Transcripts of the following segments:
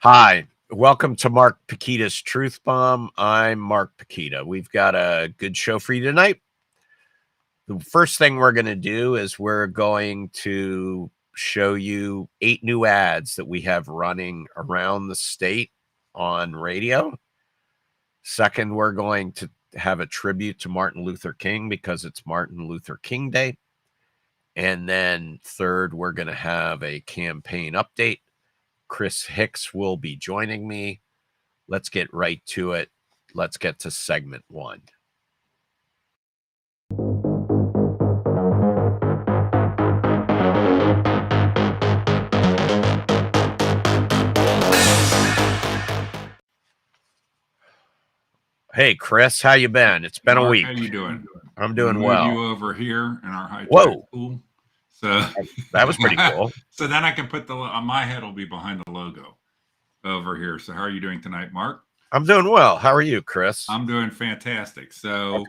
Hi, welcome to Mark Pukita's Truth Bomb. I'm Mark Pukita. We've got a good show for you tonight. The first thing we're going to do is we're going to show you 8 new ads that we have running around the state on radio. Second, we're going to have a tribute to Martin Luther King because it's Martin Luther King Day. And then third, we're going to have a campaign update. Chris Hicks will be joining me. Let's get right to it. Let's get to segment 1. Hey, Chris, how you been? It's been Mark, a week. How you doing? I'm doing Move well. you over here in our high Whoa. pool. So that was pretty cool. So then I can put my head will be behind the logo over here. So how are you doing tonight, Mark? I'm doing well. How are you, Chris? I'm doing fantastic. So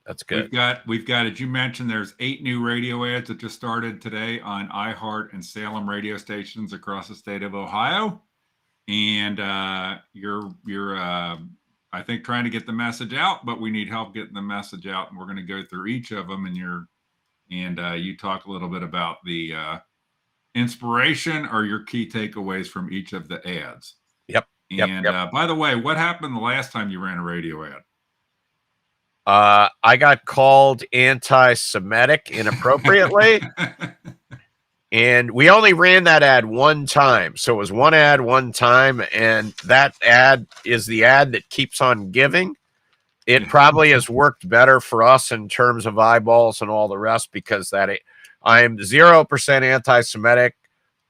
That's good. We've got, as you mentioned, there's 8 new radio ads that just started today on iHeart and Salem radio stations across the state of Ohio. And you're I think trying to get the message out, but we need help getting the message out, and we're going to go through each of them. And you talk a little bit about the inspiration or your key takeaways from each of the ads. Yep. By the way, what happened the last time you ran a radio ad? I got called anti-Semitic inappropriately. And we only ran that ad one time. So it was one ad, one time. And that ad is the ad that keeps on giving. It probably has worked better for us in terms of eyeballs and all the rest because I am 0% anti-Semitic,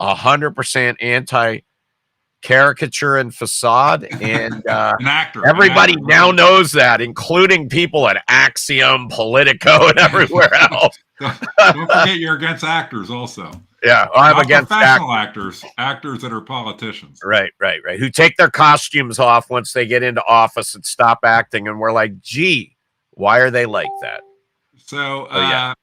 100% anti-caricature and facade. And an actor. Everybody now knows that, including people at Axiom, Politico, and everywhere else. Don't forget you're against actors also. Yeah, I'm against professional actors that are politicians. Right. Who take their costumes off once they get into office and stop acting. And we're like, gee, why are they like that? So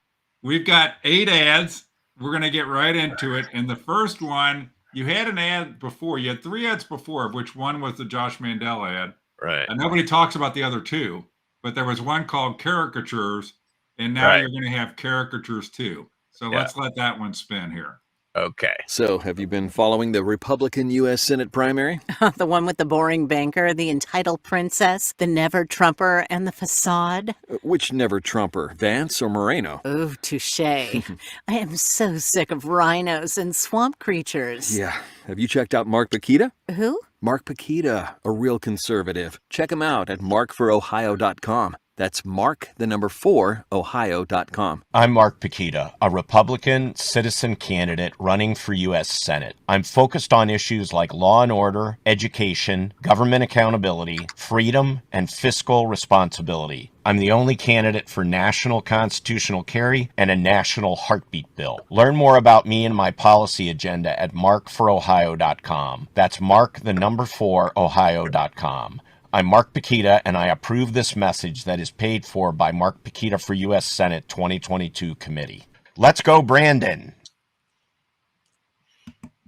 we've got 8 ads. We're going to get right into it. And the first one, you had an ad before. You had 3 ads before, which one was the Josh Mandel ad. Right. And nobody talks about the other 2, but there was one called Caricatures. And now you're going to have Caricatures 2. So let's let that one spin here. Okay. So have you been following the Republican U.S. Senate primary? The one with the boring banker, the entitled princess, the never Trumper, and the facade? Which never Trumper, Vance or Moreno? Oh, touche. I am so sick of rhinos and swamp creatures. Yeah. Have you checked out Mark Pukita? Who? Mark Pukita, a real conservative. Check him out at markforohio.com. That's mark4ohio.com. I'm Mark Pukita, a Republican citizen candidate running for U.S. Senate. I'm focused on issues like law and order, education, government accountability, freedom, and fiscal responsibility. I'm the only candidate for national constitutional carry and a national heartbeat bill. Learn more about me and my policy agenda at markforohio.com. That's mark4ohio.com. I'm Mark Pukita, and I approve this message that is paid for by Mark Pukita for U.S. Senate 2022 Committee. Let's go, Brandon.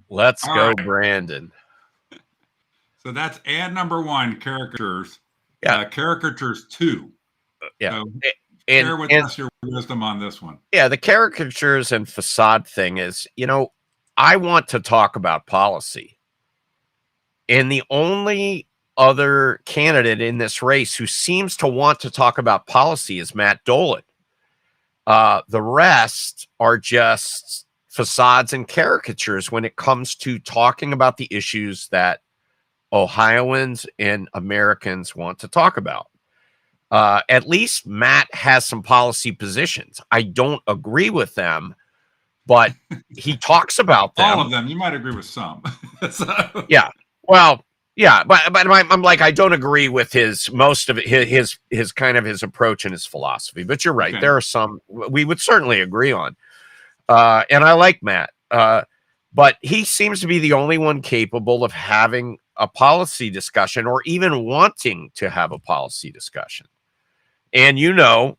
Let's go, Brandon. So that's ad number 1, Caricatures. Yeah. Caricatures 2. Yeah. So share with us your wisdom on this one. Yeah, the caricatures and facade thing is, I want to talk about policy. And the only other candidate in this race who seems to want to talk about policy is Matt Dolan. The rest are just facades and caricatures when it comes to talking about the issues that Ohioans and Americans want to talk about. At least Matt has some policy positions. I don't agree with them, but he talks about them. All of them. You might agree with some. Yeah. Well, yeah, but I'm like, I don't agree with most of it, his kind of his approach and his philosophy. But you're right. Okay. There are some we would certainly agree on. And I like Matt. But he seems to be the only one capable of having a policy discussion or even wanting to have a policy discussion. And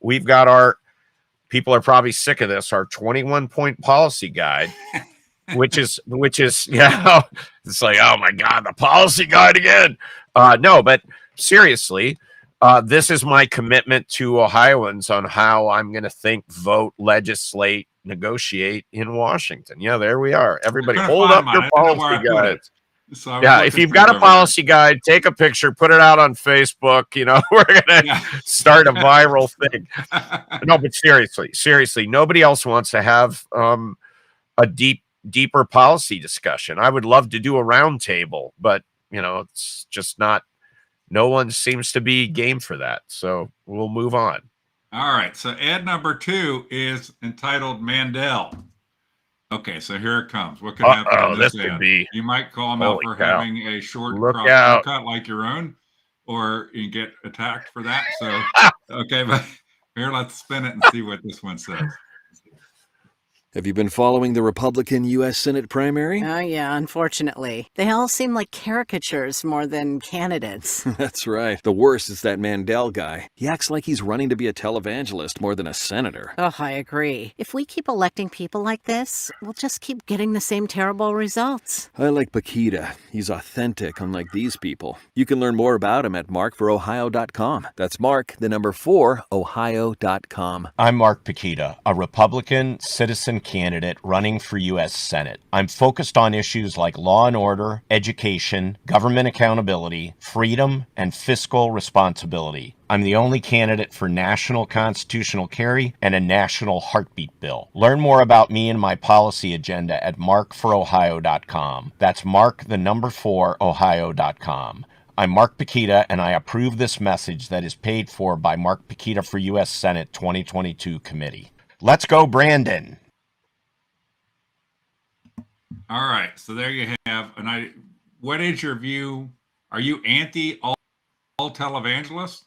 we've got people are probably sick of this, our 21-point policy guide. which is it's like, oh my God, the policy guide again. No, but seriously, this is my commitment to Ohioans on how I'm going to think, vote, legislate, negotiate in Washington. Yeah, there we are. Everybody, hold up your policy guides. So yeah, if you've got a policy guide, take a picture, put it out on Facebook. We're gonna start a viral thing. No, but seriously, nobody else wants to have a deeper policy discussion. I would love to do a roundtable, but it's just not. No one seems to be game for that. So we'll move on. All right. So ad number 2 is entitled Mandel. Okay, so here it comes. What could happen in this ad? Could be. You might call him out for having a short crop cut like your own, or you get attacked for that. So, okay, but here, let's spin it and see what this one says. Have you been following the Republican U.S. Senate primary? Oh, yeah, unfortunately. They all seem like caricatures more than candidates. That's right. The worst is that Mandel guy. He acts like he's running to be a televangelist more than a senator. Oh, I agree. If we keep electing people like this, we'll just keep getting the same terrible results. I like Pukita. He's authentic, unlike these people. You can learn more about him at markforohio.com. That's Mark, the number 4, ohio.com. I'm Mark Pukita, a Republican citizen candidate running for U.S. Senate. I'm focused on issues like law and order, education, government accountability, freedom, and fiscal responsibility. I'm the only candidate for national constitutional carry and a national heartbeat bill. Learn more about me and my policy agenda at markforohio.com. That's Mark, the number 4, ohio.com. I'm Mark Pukita, and I approve this message that is paid for by Mark Pukita for U.S. Senate 2022 Committee. Let's go, Brandon. All right, so there you have. And what is your view? Are you anti all televangelists?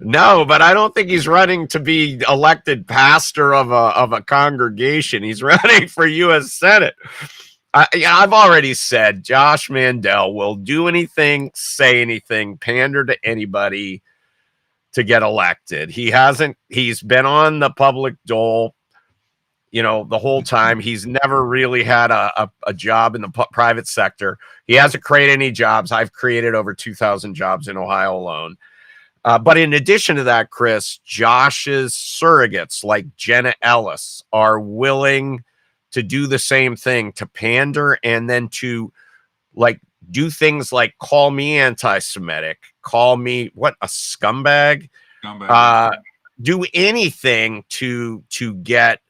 No, but I don't think he's running to be elected pastor of a congregation. He's running for U.S. Senate. I've already said Josh Mandel will do anything, say anything, pander to anybody to get elected. He's been on the public dole, the whole time. He's never really had a job in the private sector. He hasn't created any jobs. I've created over 2,000 jobs in Ohio alone. But in addition to that, Chris, Josh's surrogates like Jenna Ellis are willing to do the same thing, to pander and then to do things like call me anti-Semitic, call me a scumbag, do anything to get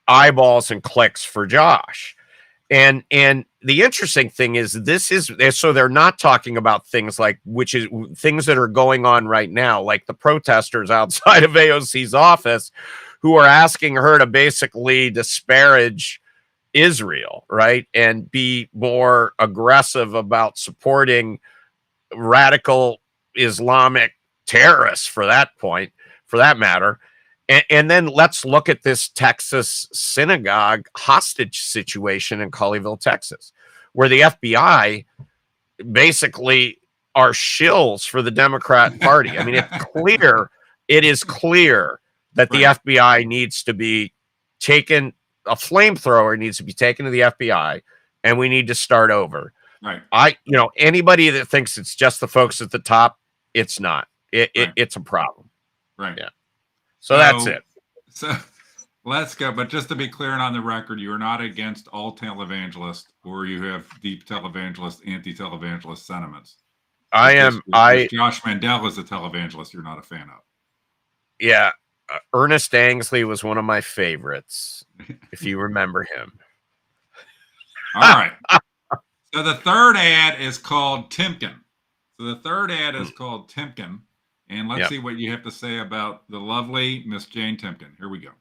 eyeballs and clicks for Josh. And the interesting thing is so they're not talking about things things that are going on right now, like the protesters outside of AOC's office who are asking her to basically disparage Israel, right? And be more aggressive about supporting radical Islamic terrorists for that matter. And then let's look at this Texas synagogue hostage situation in Colleyville, Texas, where the FBI basically are shills for the Democrat Party. I mean, it is clear that the FBI needs to be taken. A flamethrower needs to be taken to the FBI, and we need to start over. Right. Anybody that thinks it's just the folks at the top, it's not. It's a problem. Right. Yeah. So that's it. So let's go. But just to be clear and on the record, you are not against all televangelists, or you have deep televangelist, anti-televangelist sentiments. I am. Josh Mandel is a televangelist you're not a fan of. Yeah. Ernest Angsley was one of my favorites, if you remember him. All right. So the third ad is called Timken. And let's see what you have to say about the lovely Miss Jane Timken. Here we go.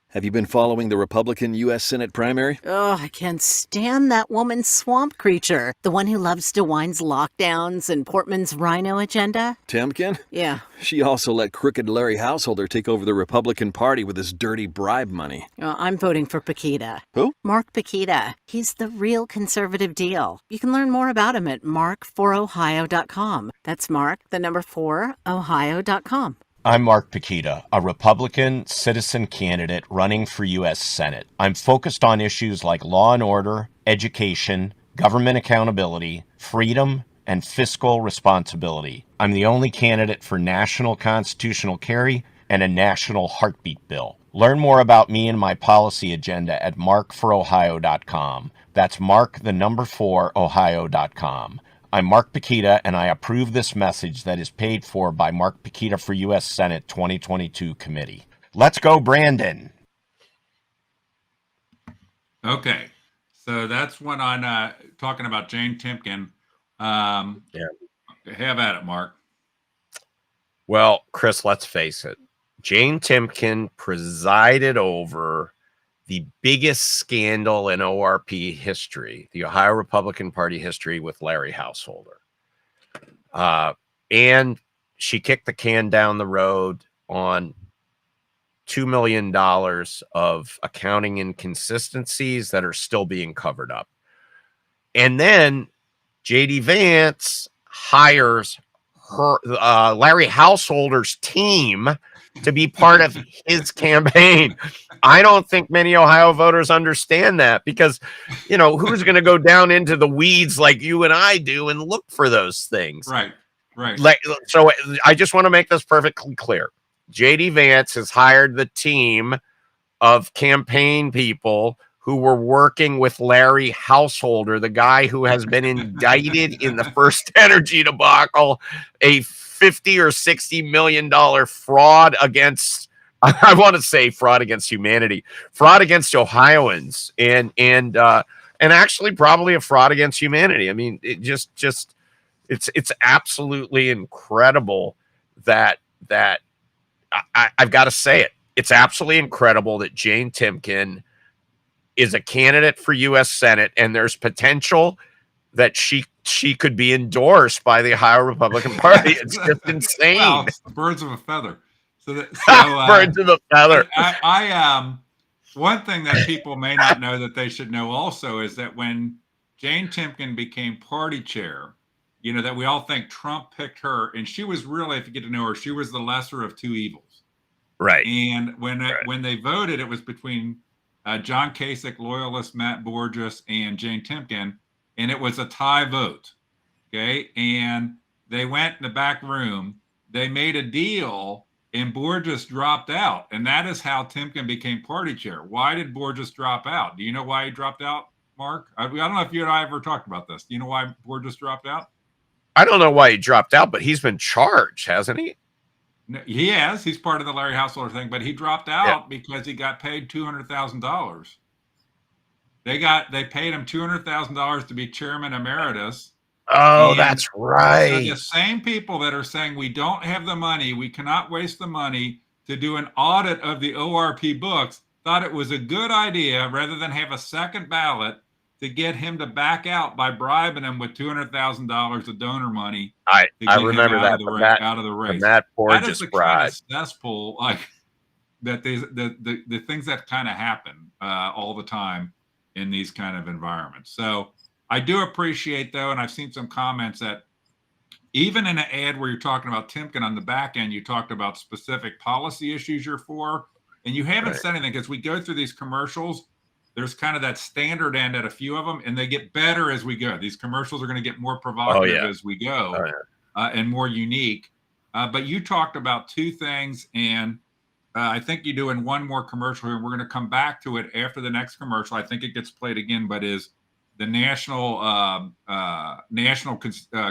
Have you been following the Republican U.S. Senate primary? Oh, I can't stand that woman swamp creature. The one who loves DeWine's lockdowns and Portman's rhino agenda. Timken? Yeah. She also let crooked Larry Householder take over the Republican Party with his dirty bribe money. I'm voting for Pukita. Who? Mark Pukita. He's the real conservative deal. You can learn more about him at markforohio.com. That's Mark, the number 4, ohio.com. I'm Mark Pukita, a Republican citizen candidate running for U.S. Senate. I'm focused on issues like law and order, education, government accountability, freedom, and fiscal responsibility. I'm the only candidate for national constitutional carry and a national heartbeat bill. Learn more about me and my policy agenda at markforohio.com. That's mark4ohio.com. I'm Mark Pukita, and I approve this message that is paid for by Mark Pukita for U.S. Senate 2022 Committee. Let's go, Brandon. Okay, so that's when I'm talking about Jane Timken. Have at it, Mark. Well, Chris, let's face it. Jane Timken presided over the biggest scandal in ORP history, the Ohio Republican Party history, with Larry Householder. And she kicked the can down the road on $2 million of accounting inconsistencies that are still being covered up. And then J.D. Vance hires her, Larry Householder's team to be part of his campaign. I don't think many Ohio voters understand that, because, you know, who's going to go down into the weeds like you and I do and look for those things? Right. So I just want to make this perfectly clear. J.D. Vance has hired the team of campaign people who were working with Larry Householder, the guy who has been indicted in the First Energy debacle, a $50 or $60 million fraud against, I want to say fraud against humanity, fraud against Ohioans, and actually probably a fraud against humanity. I mean, it just it's absolutely incredible that I've got to say it. It's absolutely incredible that Jane Timken is a candidate for U.S. Senate, and there's potential that she could be endorsed by the Ohio Republican Party. It's just insane. Well, it's birds of a feather. Birds of a feather. I one thing that people may not know that they should know also is that when Jane Timken became party chair, you know, that we all think Trump picked her, and she was really, if you get to know her, she was the lesser of two evils. Right. And when they voted, it was between John Kasich, loyalist Matt Borges, and Jane Timken, and it was a tie vote. Okay, and they went in the back room. They made a deal, and Borges dropped out, and that is how Timken became party chair. Why did Borges drop out? Do you know why he dropped out, Mark? I don't know if you and I ever talked about this. Do you know why Borges dropped out? I don't know why he dropped out, but he's been charged, hasn't he? No, he has. He's part of the Larry Householder thing, but he dropped out because he got paid $200,000. They paid him $200,000 to be chairman emeritus. Oh, and that's right. So the same people that are saying we don't have the money, we cannot waste the money to do an audit of the ORP books, thought it was a good idea, rather than have a second ballot, to get him to back out by bribing him with $200,000 of donor money. I remember that out of the race. That That is the kind bribe. of cesspool, like that. The things that kind of happen all the time in these kind of environments. So I do appreciate, though, and I've seen some comments that even in an ad where you're talking about Timken on the back end, you talked about specific policy issues you're for, and you haven't said anything, because we go through these commercials. There's kind of that standard end at a few of them, and they get better as we go. These commercials are going to get more provocative as we go, and more unique. But you talked about two things, and I think you do in one more commercial here. We're going to come back to it after the next commercial. I think it gets played again, but is the national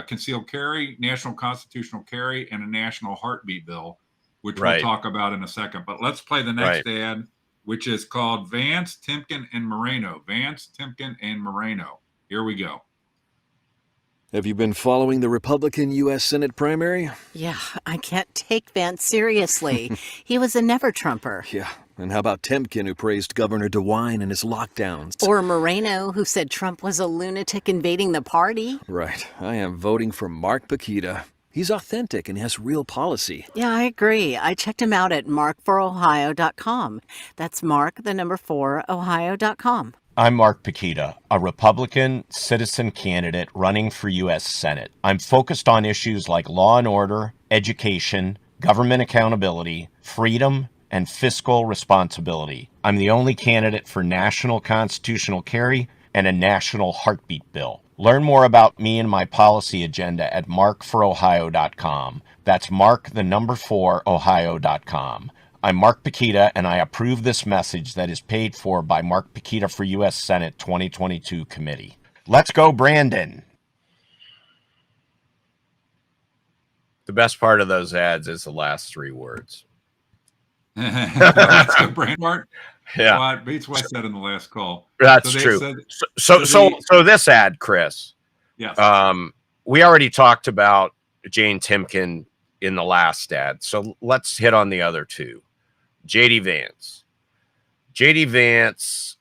concealed carry, national constitutional carry, and a national heartbeat bill, which we'll talk about in a second. But let's play the next ad, which is called Vance, Timken, and Moreno. Vance, Timken, and Moreno. Here we go. Have you been following the Republican U.S. Senate primary? Yeah, I can't take Vance seriously. He was a never-Trumper. Yeah, and how about Timken, who praised Governor DeWine and his lockdowns? Or Moreno, who said Trump was a lunatic invading the party. Right. I am voting for Mark Pukita. He's authentic and has real policy. Yeah, I agree. I checked him out at markforohio.com. That's Ohio.com. I'm Mark Pukita, a Republican citizen candidate running for U.S. Senate. I'm focused on issues like law and order, education, government accountability, freedom, and fiscal responsibility. I'm the only candidate for national constitutional carry and a national heartbeat bill. Learn more about me and my policy agenda at markforohio.com. That's mark4ohio.com. I'm Mark Pukita, and I approve this message that is paid for by Mark Pukita for U.S. Senate 2022 Committee. Let's go, Brandon. The best part of those ads is the last 3 words. Let's go, Brandon. Yeah, Well, it beats what I said in the last call. that's So they true. said- So this ad, Chris. Yes. We already talked about Jane Timken in the last ad, so let's hit on the other 2. JD Vance. JD Vance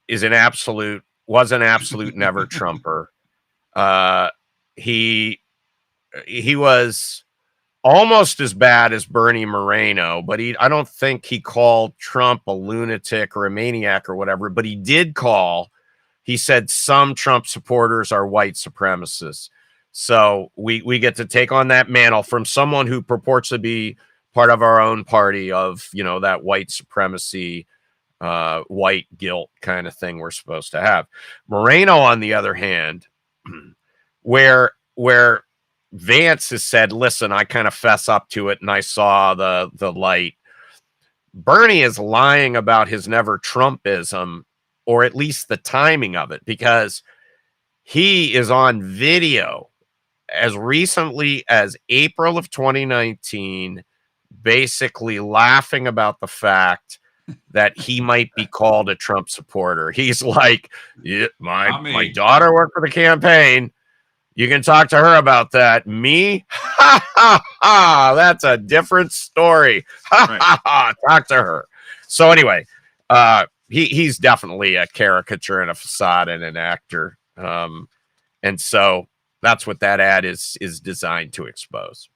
was an absolute never Trumper. He was almost as bad as Bernie Moreno, but I don't think he called Trump a lunatic or a maniac or whatever, but he said some Trump supporters are white supremacists. So we get to take on that mantle from someone who purports to be part of our own party of, that white supremacy, white guilt kind of thing we're supposed to have. Moreno, on the other hand, where Vance has said, listen, I kind of fess up to it and I saw the light. Bernie is lying about his never Trumpism, or at least the timing of it, because he is on video as recently as April of 2019, basically laughing about the fact that he might be called a Trump supporter. He's like, yeah, my daughter worked for the campaign. You can talk to her about that. Me? Ha, ha, ha. That's a different story. Ha, ha, ha. Talk to her. So anyway, he's definitely a caricature and a facade and an actor. And so that's what that ad is designed to expose.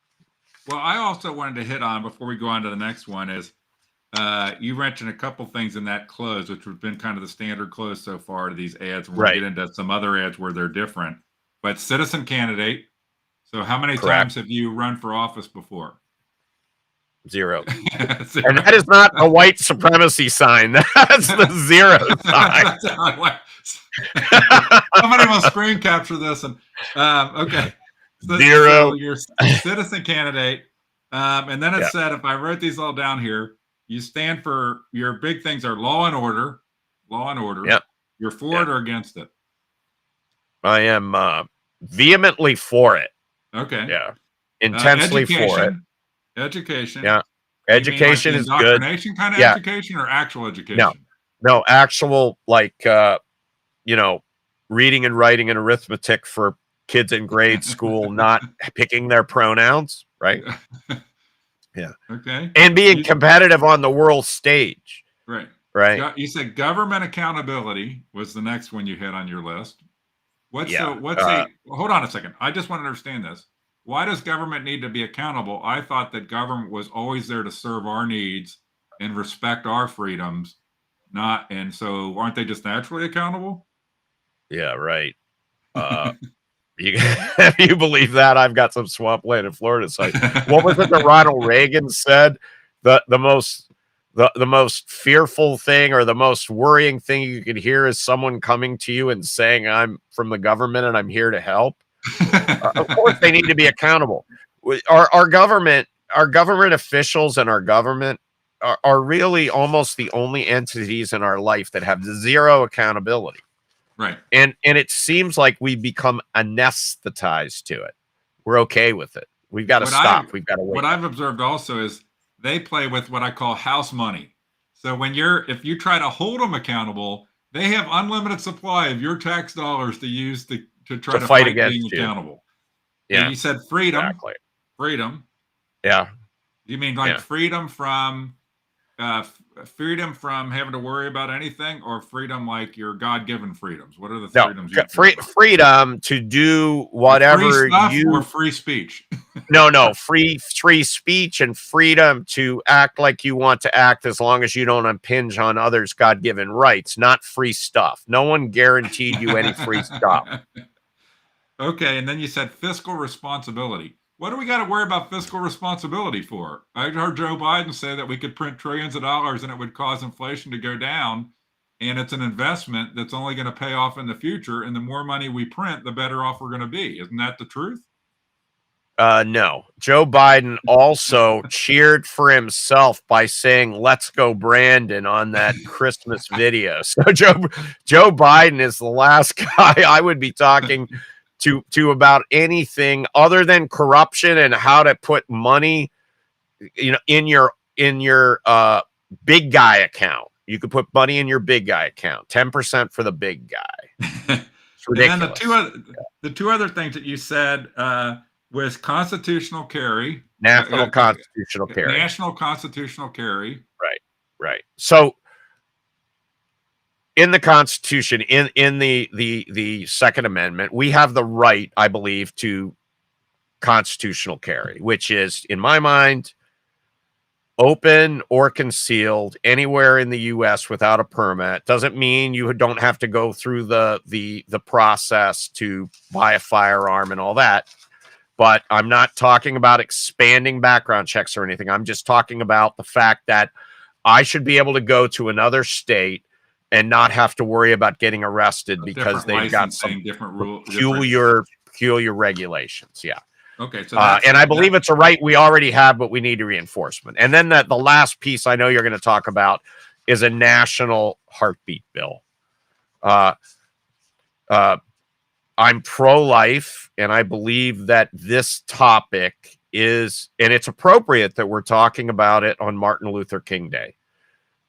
Well, I also wanted to hit on, before we go on to the next one, is you mentioned a couple things in that close, which have been kind of the standard close so far to these ads. We'll get into some other ads where they're different. But citizen candidate. So how many times have you run for office before? 0. And that is not a white supremacy sign. That's the 0 sign. Somebody will screen capture this. And okay. 0. So you're a citizen candidate. And then it said, if I wrote these all down here, you stand for, your big things are law and order. Yep. You're for it or against it? I am vehemently for it. Okay. Yeah. Intensely for it. Education. Yeah. Education is good. Indoctrination kind of education or actual education? No, actual, reading and writing and arithmetic for kids in grade school, not picking their pronouns, right? Yeah. Okay. And being competitive on the world stage. Right. Right. You said government accountability was the next one you had on your list. Hold on a second. I just want to understand this. Why does government need to be accountable? I thought that government was always there to serve our needs and respect our freedoms, and so aren't they just naturally accountable? Yeah, right. If you believe that, I've got some swampland in Florida. So what was it that Ronald Reagan said? The most fearful thing or the most worrying thing you could hear is someone coming to you and saying, I'm from the government and I'm here to help. Of course, they need to be accountable. Our government officials and our government are really almost the only entities in our life that have 0 accountability. Right. And it seems like we become anesthetized to it. We're okay with it. We've got to stop. We've got to wait. What I've observed also is they play with what I call house money. So if you try to hold them accountable, they have unlimited supply of your tax dollars to use to try to fight against being accountable. Yeah. And you said freedom. Exactly. Freedom. Yeah. You mean freedom from freedom from having to worry about anything, or freedom like your God-given freedoms? What are the freedoms? Freedom to do whatever free stuff or free speech? No, free speech and freedom to act like you want to act as long as you don't impinge on others' God-given rights, not free stuff. No one guaranteed you any free stuff. Okay, and then you said fiscal responsibility. what do we got to worry about fiscal responsibility for? I heard Joe Biden say that we could print trillions of dollars and it would cause inflation to go down. And it's an investment that's only going to pay off in the future. And the more money we print, the better off we're going to be. Isn't that the truth? No. Joe Biden also cheered for himself by saying, "Let's go, Brandon," on that Christmas video. So Joe Biden is the last guy I would be talking to about anything other than corruption and how to put money, in your big guy account. You could put money in your big guy account, 10% for the big guy. It's ridiculous. And then the two other things that you said was constitutional carry. National constitutional carry. National constitutional carry. Right. So in the Constitution, in the Second Amendment, we have the right, I believe, to constitutional carry, which is, in my mind, open or concealed anywhere in the U.S. without a permit. Doesn't mean you don't have to go through the process to buy a firearm and all that. But I'm not talking about expanding background checks or anything. I'm just talking about the fact that I should be able to go to another state and not have to worry about getting arrested because they've got some different rules, peculiar regulations. Yeah. Okay. So and I believe it's a right we already have, but we need a reinforcement. And then the last piece I know you're going to talk about is a national heartbeat bill. I'm pro-life, and I believe that this topic is, and it's appropriate that we're talking about it on Martin Luther King Day,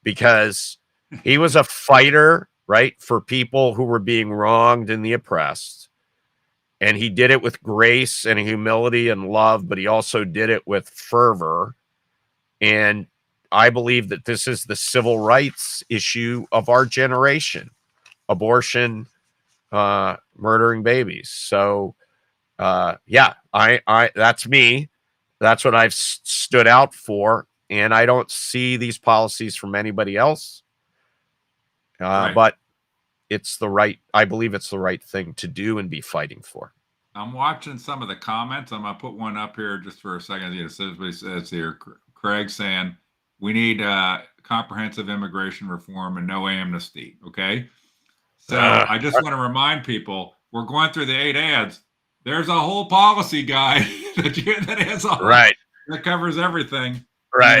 because he was a fighter, right, for people who were being wronged and the oppressed. And he did it with grace and humility and love, but he also did it with fervor. And I believe that this is the civil rights issue of our generation: abortion, murdering babies. So, yeah, I that's me. That's what I've stood out for. And I don't see these policies from anybody else. Right. But it's the right, I believe it's the right thing to do and be fighting for. I'm watching some of the comments. I'm going to put one up here just for a second. Somebody says here, Craig saying, we need comprehensive immigration reform and no amnesty. Okay. So I just want to remind people, we're going through the 8 ads. There's a whole policy guide that has all, right, that covers everything. Right.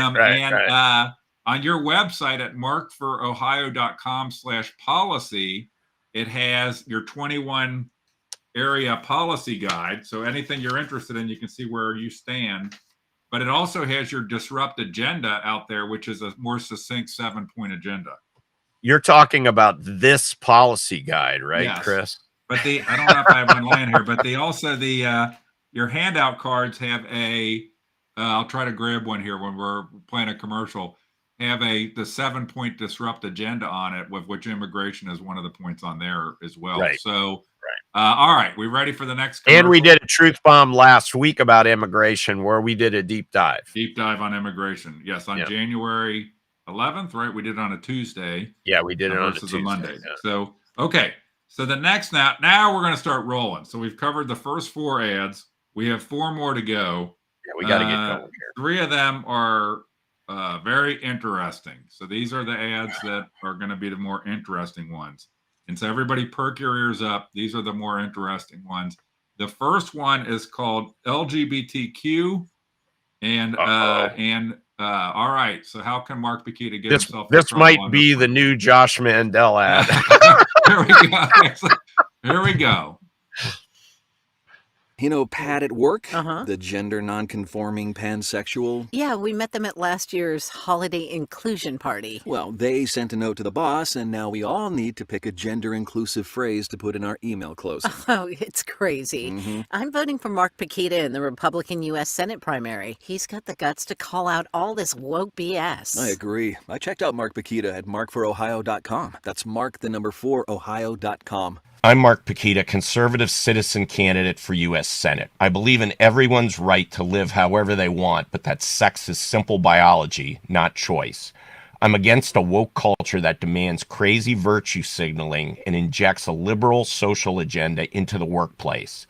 On your website at markforohio.com/policy, it has your 21 area policy guide. So anything you're interested in, you can see where you stand. But it also has your disrupt agenda out there, which is a more succinct 7-point agenda. You're talking about this policy guide, right, yes. Chris? But I don't know if I have one laying here, but your handout cards have I'll try to grab one here when we're playing a commercial, have the 7-point disrupt agenda on it, with which immigration is one of the points on there as well. Right. So, all right, we ready for the next commercial? And we did a truth bomb last week about immigration, where we did a deep dive. Deep dive on immigration. Yes, on January 11th, right? We did it on a Tuesday. Yeah, we did it on a Tuesday. Monday. Yeah. So, okay. So the next, now we're going to start rolling. So we've covered the first 4 ads. We have 4 more to go. Yeah, we got to get going here. 3 of them are very interesting. So these are the ads that are going to be the more interesting ones. And so everybody perk your ears up. These are the more interesting ones. The first one is called LGBTQ. And all right. So how can Mark Pukita get himself? This might be the new Josh Mandel ad. Here we go. Here we go. You know Pat at work? Uh-huh. The gender nonconforming pansexual? Yeah, we met them at last year's holiday inclusion party. Well, they sent a note to the boss, and now we all need to pick a gender-inclusive phrase to put in our email closing. Oh, it's crazy. Mm-hmm. I'm voting for Mark Pukita in the Republican U.S. Senate primary. He's got the guts to call out all this woke BS. I agree. I checked out Mark Pukita at markforohio.com. That's Mark, the number 4, Ohio.com. I'm Mark Pukita, conservative citizen candidate for U.S. Senate. I believe in everyone's right to live however they want, but that sex is simple biology, not choice. I'm against a woke culture that demands crazy virtue signaling and injects a liberal social agenda into the workplace.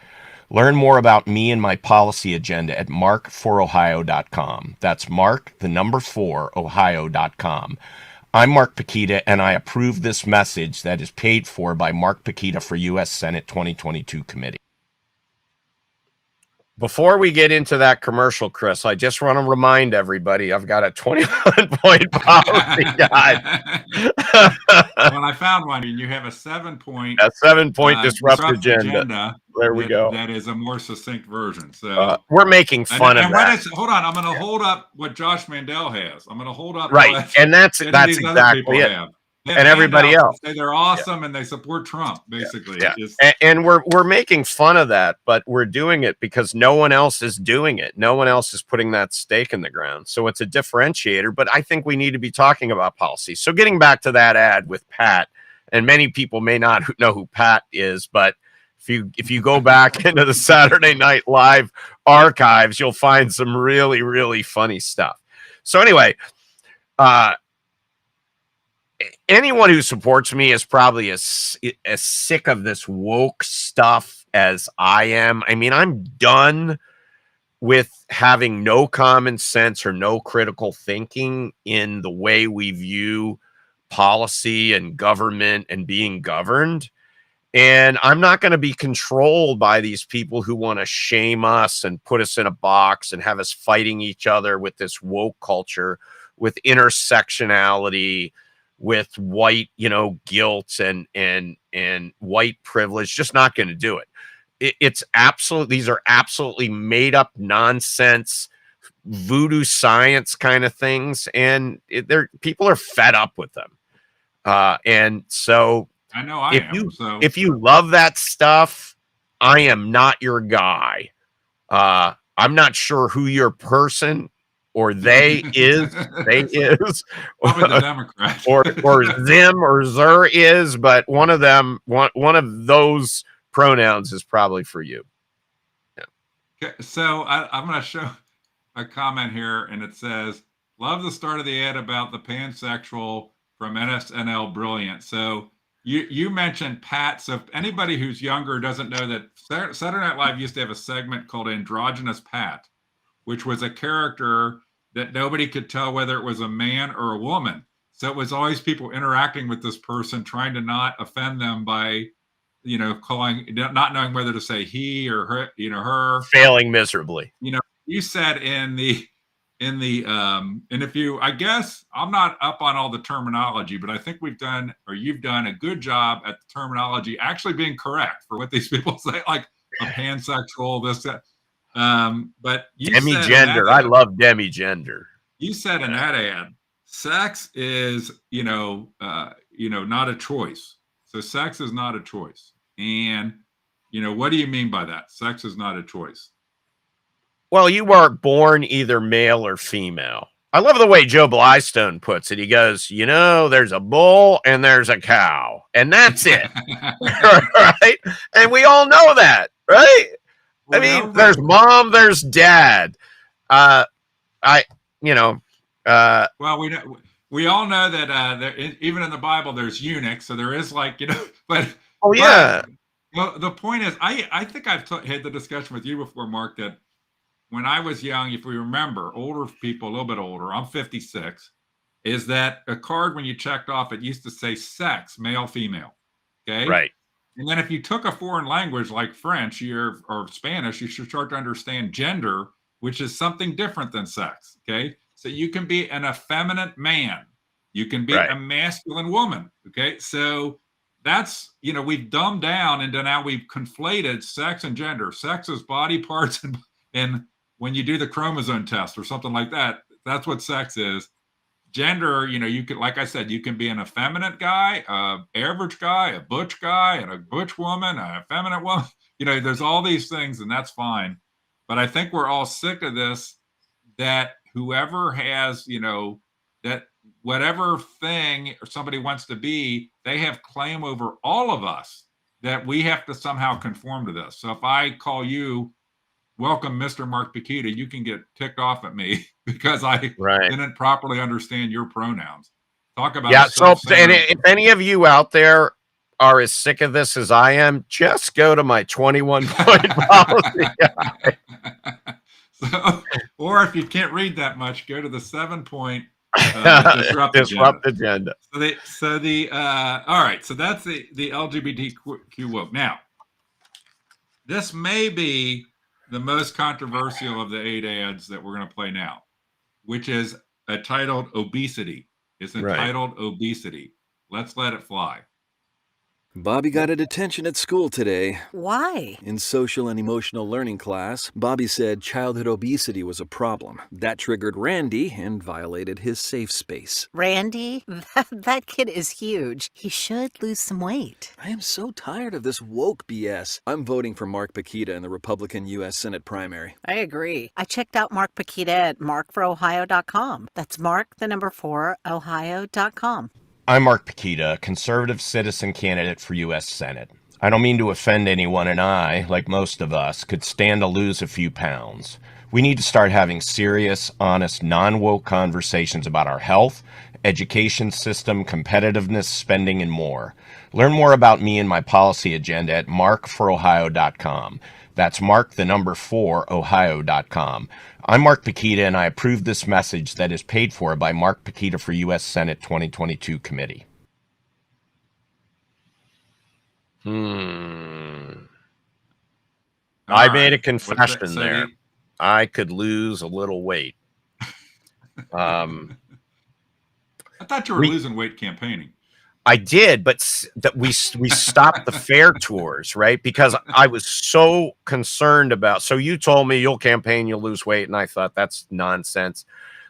Learn more about me and my policy agenda at mark4ohio.com. That's Mark, the number 4, ohio.com. I'm Mark Pukita, and I approve this message that is paid for by Mark Pukita for U.S. Senate 2022 committee. Before we get into that commercial, Chris, I just want to remind everybody I've got a 21-point policy guide. Well, I found one. You have a 7-point, a 7-point disrupt agenda. There we go. That is a more succinct version. So we're making fun of that. Hold on, I'm going to hold up what Josh Mandel has. I'm going to hold up and that's exactly it. And everybody else say they're awesome and they support Trump, basically. And we're making fun of that, but we're doing it because no one else is doing it. No one else is putting that stake in the ground. So it's a differentiator, but I think we need to be talking about policy. So getting back to that ad with Pat, and many people may not know who Pat is, but if you go back into the Saturday Night Live archives, you'll find some really, really funny stuff. So anyway, anyone who supports me is probably as sick of this woke stuff as I am. I mean, I'm done with having no common sense or no critical thinking in the way we view policy and government and being governed. And I'm not going to be controlled by these people who want to shame us and put us in a box and have us fighting each other with this woke culture, with intersectionality, with white, guilt and white privilege. Just not going to do it. These are absolutely made up nonsense, voodoo science kind of things. And people are fed up with them. And so I know if you love that stuff, I am not your guy. I'm not sure who your person or they is probably the Democrat or them or zer is, but one of those pronouns is probably for you. Okay, so I'm going to show a comment here, and it says, "Love the start of the ad about the pansexual from NSNL. Brilliant." So you mentioned Pat. So if anybody who's younger doesn't know that Saturday Night Live used to have a segment called Androgynous Pat, which was a character that nobody could tell whether it was a man or a woman. So it was always people interacting with this person, trying to not offend them by, not knowing whether to say he or her, her. Failing miserably. You said and if you, I guess I'm not up on all the terminology, but I think you've done a good job at the terminology actually being correct for what these people say, like a pansexual, this, that. But you demigender. I love demigender. You said in that ad, sex is, not a choice. So sex is not a choice. And, what do you mean by that? Sex is not a choice. Well, you are born either male or female. I love the way Joe Blystone puts it. He goes, there's a bull and there's a cow, and that's it. Right? And we all know that, right? I mean, there's mom, there's dad. Well, we all know that even in the Bible, there's eunuchs. So there is but. Oh, yeah. Well, the point is, I think I've had the discussion with you before, Mark, that when I was young, if we remember, older people, a little bit older, I'm 56, is that a card when you checked off, it used to say sex, male, female. Okay. Right. And then if you took a foreign language like French or Spanish, you should start to understand gender, which is something different than sex. Okay. So you can be an effeminate man. You can be a masculine woman. Okay. So that's, we've dumbed down and now we've conflated sex and gender. Sex is body parts. And when you do the chromosome test or something like that, that's what sex is. Gender, you can, like I said, you can be an effeminate guy, average guy, a butch guy, and a butch woman, an effeminate woman. There's all these things, and that's fine. But I think we're all sick of this, that whoever has, that whatever thing or somebody wants to be, they have claim over all of us, that we have to somehow conform to this. So if I call you, welcome, Mr. Mark Pukita, you can get ticked off at me because I didn't properly understand your pronouns. Talk about So and if any of you out there are as sick of this as I am, just go to my 21-point policy. So, or if you can't read that much, go to the 7-point disrupt agenda. All right. So that's the LGBTQ woke. Now, this may be the most controversial of the 8 ads that we're going to play now, which is titled Obesity. It's entitled Obesity. Let's let it fly. Bobby got a detention at school today. Why? In social and emotional learning class, Bobby said childhood obesity was a problem. That triggered Randy and violated his safe space. Randy? That kid is huge. He should lose some weight. I am so tired of this woke BS. I'm voting for Mark Pukita in the Republican U.S. Senate primary. I agree. I checked out Mark Pukita at markforohio.com. That's Mark, the number 4, Ohio.com. I'm Mark Pukita, conservative citizen candidate for U.S. Senate. I don't mean to offend anyone, and I, like most of us, could stand to lose a few pounds. We need to start having serious, honest, non-woke conversations about our health, education system, competitiveness, spending, and more. Learn more about me and my policy agenda at markforohio.com. That's Mark, the number 4, Ohio.com. I'm Mark Pukita, and I approve this message that is paid for by Mark Pukita for U.S. Senate 2022 Committee. I made a confession there. I could lose a little weight. I thought you were losing weight campaigning. I did, but we stopped the fair tours, right? Because I was so concerned about. So you told me you'll campaign, you'll lose weight, and I thought that's nonsense.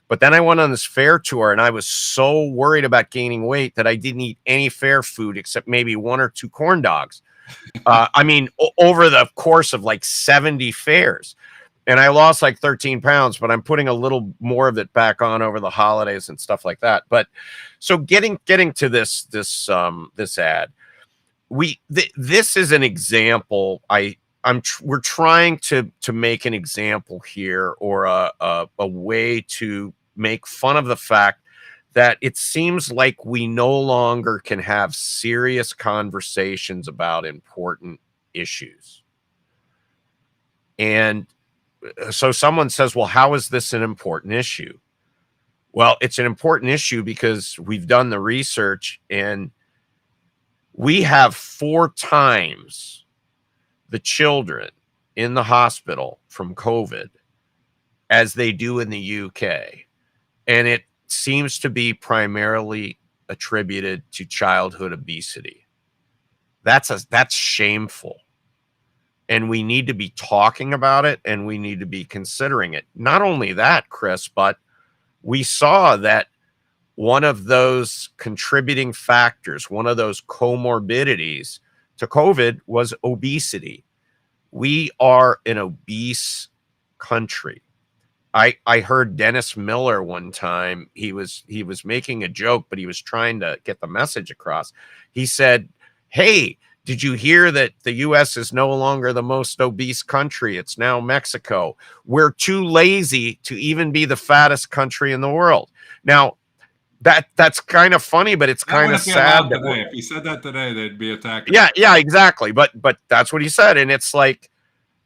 But then I went on this fair tour, and I was so worried about gaining weight that I didn't eat any fair food except maybe 1 or 2 corn dogs. I mean, over the course of like 70 fairs. And I lost like 13 pounds, but I'm putting a little more of it back on over the holidays and stuff like that. But so getting to this ad, this is an example. We're trying to make an example here, or a way to make fun of the fact that it seems like we no longer can have serious conversations about important issues. And so someone says, well, how is this an important issue? Well, it's an important issue because we've done the research, and we have 4 times the children in the hospital from COVID as they do in the UK. And it seems to be primarily attributed to childhood obesity. That's shameful. And we need to be talking about it, and we need to be considering it. Not only that, Chris, but we saw that one of those contributing factors, one of those comorbidities to COVID was obesity. We are an obese country. I heard Dennis Miller one time. He was making a joke, but he was trying to get the message across. He said, hey, did you hear that the U.S. is no longer the most obese country? It's now Mexico. We're too lazy to even be the fattest country in the world. Now, that's kind of funny, but it's kind of sad. If he said that today, they'd be attacking. Yeah, exactly. But that's what he said, and it's like,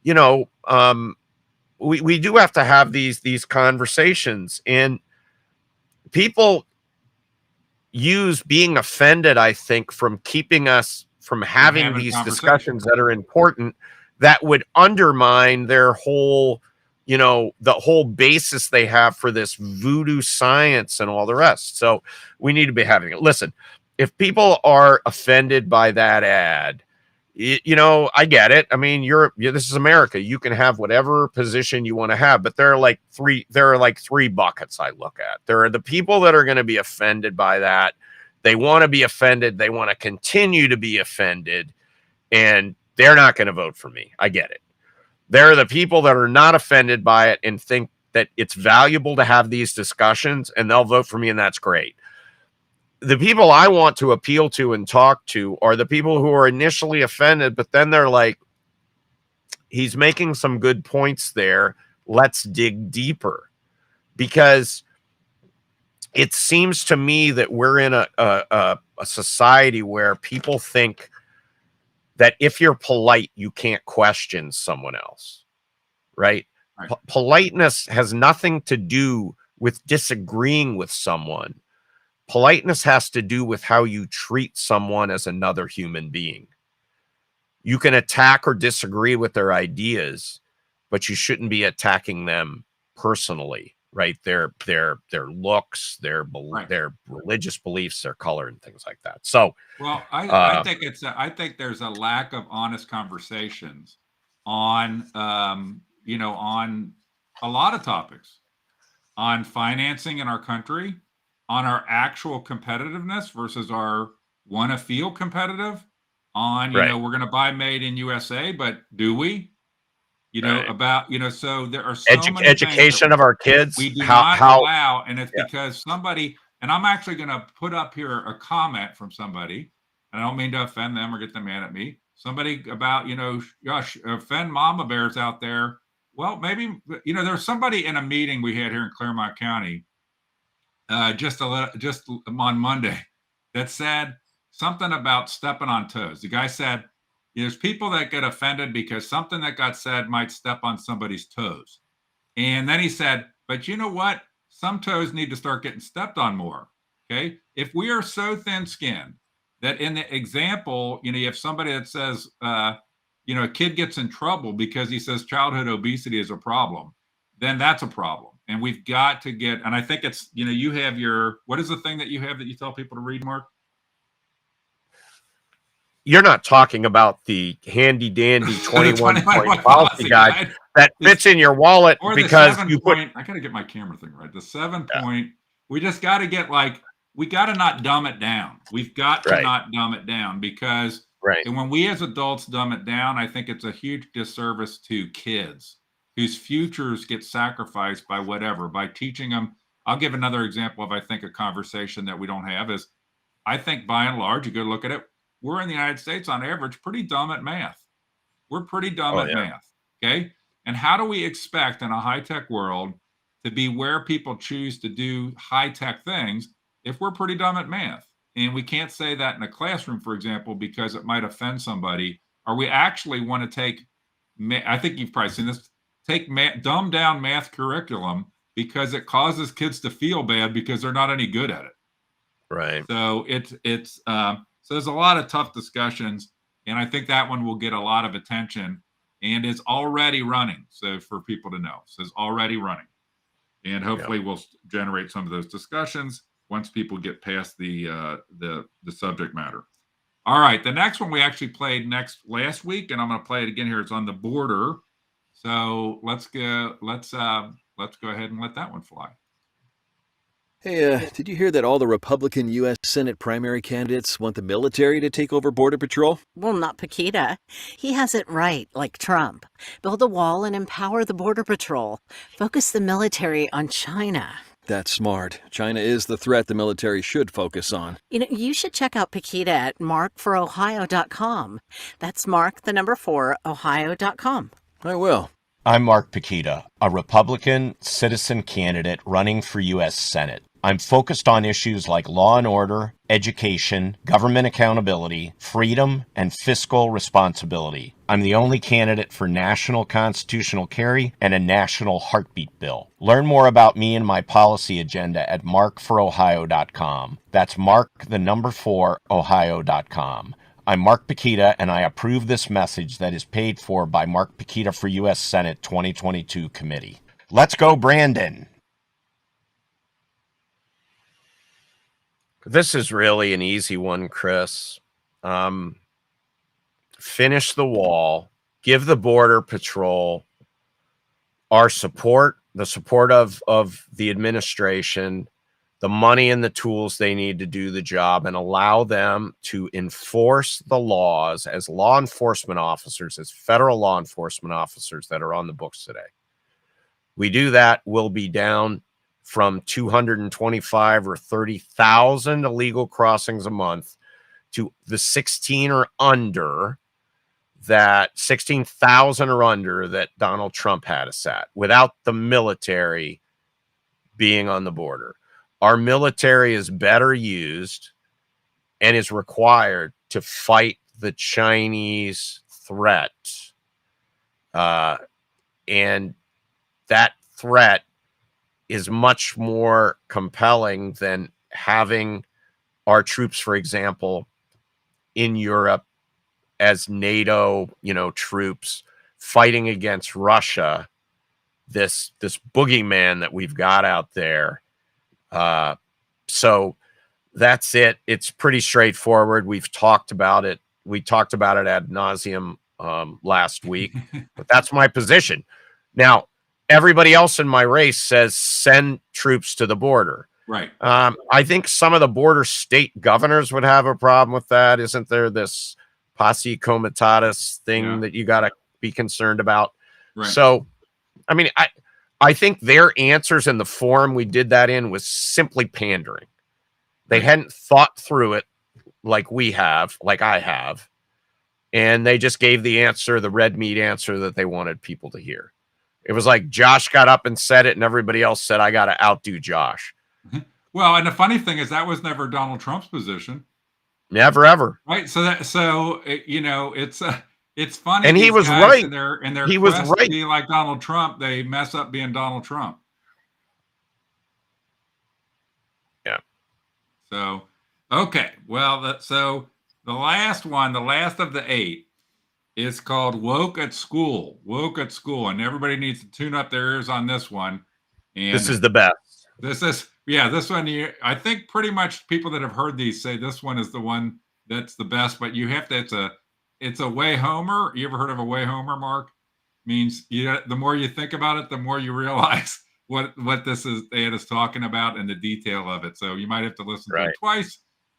you know, we do have to have these conversations, and people use being offended, I think, from keeping us from having these discussions that are important, that would undermine their whole, you know, the whole basis they have for this voodoo science and all the rest. So we need to be having it. Listen, if people are offended by that ad, you know, I get it. I mean, this is America. You can have whatever position you want to have, but there are like three buckets I look at. There are the people that are going to be offended by that. They want to be offended. They want to continue to be offended, and they're not going to vote for me. I get it. There are the people that are not offended by it and think that it's valuable to have these discussions, and they'll vote for me, and that's great. The people I want to appeal to and talk to are the people who are initially offended, but then they're like, he's making some good points there. Let's dig deeper. Because it seems to me that we're in a society where people think that if you're polite, you can't question someone else, right? Right. Politeness has nothing to do with disagreeing with someone. Politeness has to do with how you treat someone as another human being. You can attack or disagree with their ideas, but you shouldn't be attacking them personally, right? Their looks, their religious beliefs, their color, and things like that. So, well, I think I think there's a lack of honest conversations on on a lot of topics, on financing in our country, on our actual competitiveness versus our want to feel competitive, on right, we're going to buy made in USA, but do we? right. About so there are so many things Education that of our kids. we do How not allow, and it's yeah, because somebody, and I'm actually going to put up here a comment from somebody, and I don't mean to offend them or get them mad at me. Somebody about, gosh, offend mama bears out there. Well, maybe, there's somebody in a meeting we had here in Claremont County just on Monday that said something about stepping on toes. The guy said, there's people that get offended because something that got said might step on somebody's toes. And then he said, but you know what? Some toes need to start getting stepped on more. Okay. If we are so thin skinned that in the example, you have somebody that says, a kid gets in trouble because he says childhood obesity is a problem, then that's a problem. And we've got to get, and I think it's, you have what is the thing that you have that you tell people to read, Mark? you're not talking about the handy dandy 21 point policy guide that fits in your wallet or because the 7 point. I got to get my camera thing right. The 7 point. We just got to get we got to not dumb it down. We've got to not dumb it down because and when we as adults dumb it down, I think it's a huge disservice to kids whose futures get sacrificed by whatever, by teaching them. I'll give another example of, I think, a conversation that we don't have is, I think by and large, you go look at it, we're in the United States on average pretty dumb at math. We're pretty dumb at math. Okay. And how do we expect in a high-tech world to be where people choose to do high-tech things if we're pretty dumb at math? And we can't say that in a classroom, for example, because it might offend somebody. Or we actually want to take, I think you've probably seen this, dumb down math curriculum because it causes kids to feel bad because they're not any good at it. Right. So so there's a lot of tough discussions, and I think that one will get a lot of attention and is already running. So for people to know, so it's already running, and hopefully we'll generate some of those discussions once people get past the subject matter. All right, the next one we actually played last week, and I'm going to play it again here. It's on the border. So let's go ahead and let that one fly. Hey, did you hear that all the Republican U.S. Senate primary candidates want the military to take over Border Patrol? Well, not Pukita. He has it right, like Trump. Build a wall and empower the Border Patrol. Focus the military on China. That's smart. China is the threat the military should focus on. You should check out Pukita at markforohio.com. That's Mark, the number 4, Ohio.com. I will. I'm Mark Pukita, a Republican citizen candidate running for U.S. Senate. I'm focused on issues like law and order, education, government accountability, freedom, and fiscal responsibility. I'm the only candidate for national constitutional carry and a national heartbeat bill. Learn more about me and my policy agenda at markforohio.com. That's Mark, the number 4, Ohio.com. I'm Mark Pukita, and I approve this message that is paid for by Mark Pukita for U.S. Senate 2022 Committee. Let's go, Brandon. This is really an easy one, Chris. Finish the wall. Give the Border Patrol our support, the support of the administration, the money and the tools they need to do the job, and allow them to enforce the laws as law enforcement officers, as federal law enforcement officers that are on the books today. We do that, we'll be down from 225 or 30,000 illegal crossings a month to the 16,000 or under that Donald Trump had us at without the military being on the border. our military is better used and is required to fight the Chinese threat. And that threat is much more compelling than having our troops, for example, in Europe as NATO, troops fighting against Russia, this boogeyman that we've got out there. So that's it. It's pretty straightforward. We've talked about it. We talked about it ad nauseum last week, but that's my position. Now, everybody else in my race says send troops to the border. Right. I think some of the border state governors would have a problem with that. Isn't there this posse comitatus thing that you got to be concerned about? Right. So, I mean, I think their answers in the forum we did that in was simply pandering. They hadn't thought through it like we have, like I have. And they just gave the answer, the red meat answer that they wanted people to hear. It was like Josh got up and said it, and everybody else said, I got to outdo Josh. Well, and the funny thing is that was never Donald Trump's position. Never, ever. Right. It's funny. And he was right. In their he was quest right. to be like Donald Trump, they mess up being Donald Trump. Yeah. So, okay. Well, so the last one, the last of the 8, is called Woke at School. Woke at School. And everybody needs to tune up their ears on this one. And this is the best. This one, I think pretty much people that have heard these say this one is the one that's the best, but you have to, it's a way homer. You ever heard of a way homer, Mark? Means the more you think about it, the more you realize what this is ad is talking about and the detail of it. So you might have to listen to it twice,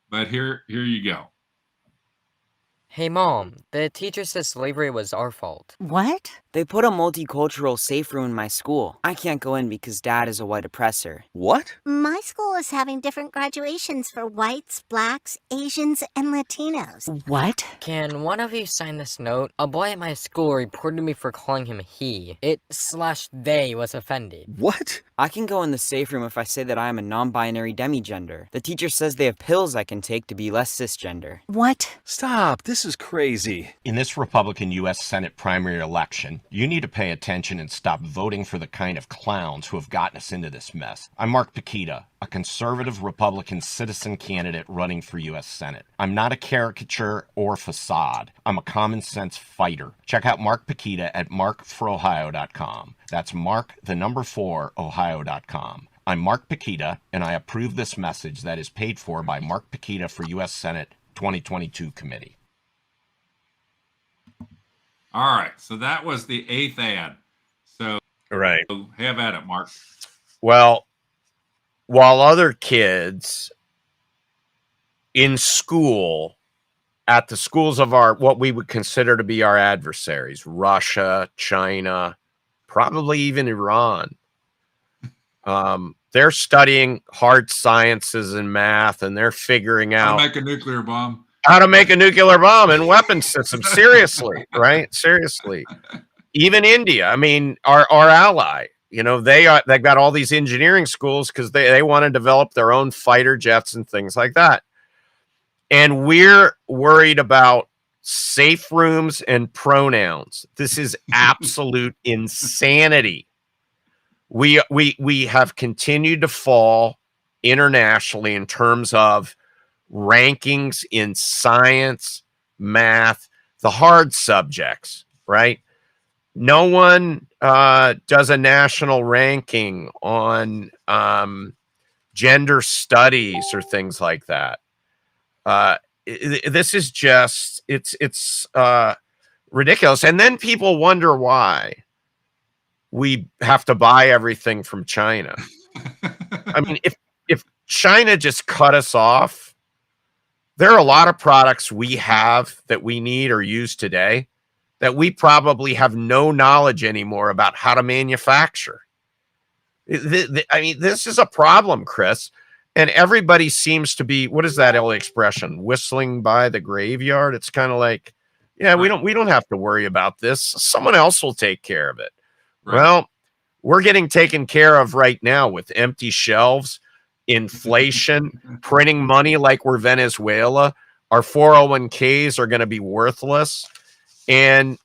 but here you go. Hey, Mom, the teacher says slavery was our fault. What? They put a multicultural safe room in my school. I can't go in because Dad is a white oppressor. What? My school is having different graduations for whites, blacks, Asians, and Latinos. What? Can one of you sign this note? A boy at my school reported me for calling him he. It/they was offended. What? I can go in the safe room if I say that I am a non-binary demigender. The teacher says they have pills I can take to be less cisgender. What? Stop. This is crazy. In this Republican U.S. Senate primary election, you need to pay attention and stop voting for the kind of clowns who have gotten us into this mess. I'm Mark Pukita, a conservative Republican citizen candidate running for U.S. Senate. I'm not a caricature or facade. I'm a common sense fighter. Check out Mark Pukita at markforohio.com. That's Mark, the number 4, Ohio.com. I'm Mark Pukita, and I approve this message that is paid for by Mark Pukita for U.S. Senate 2022 Committee. All right. So that was the 8th ad. So have at it, Mark. Well, while other kids in school, at the schools of what we would consider to be our adversaries, Russia, China, probably even Iran, they're studying hard sciences and math, and they're figuring out how to make a nuclear bomb. How to make a nuclear bomb and weapons systems. Seriously, right? Seriously. Even India, I mean, our ally, they've got all these engineering schools because they want to develop their own fighter jets and things like that. And we're worried about safe rooms and pronouns. This is absolute insanity. We have continued to fall internationally in terms of rankings in science, math, the hard subjects, right? No one does a national ranking on gender studies or things like that. This is just, it's ridiculous. And then people wonder why we have to buy everything from China. I mean, if China just cut us off, there are a lot of products we have that we need or use today that we probably have no knowledge anymore about how to manufacture. I mean, this is a problem, Chris. And everybody seems to be, what is that old expression? Whistling by the graveyard. It's kind of like, yeah, we don't have to worry about this. Someone else will take care of it. Right. Well, we're getting taken care of right now with empty shelves inflation, printing money like we're Venezuela. Our 401ks are going to be worthless. And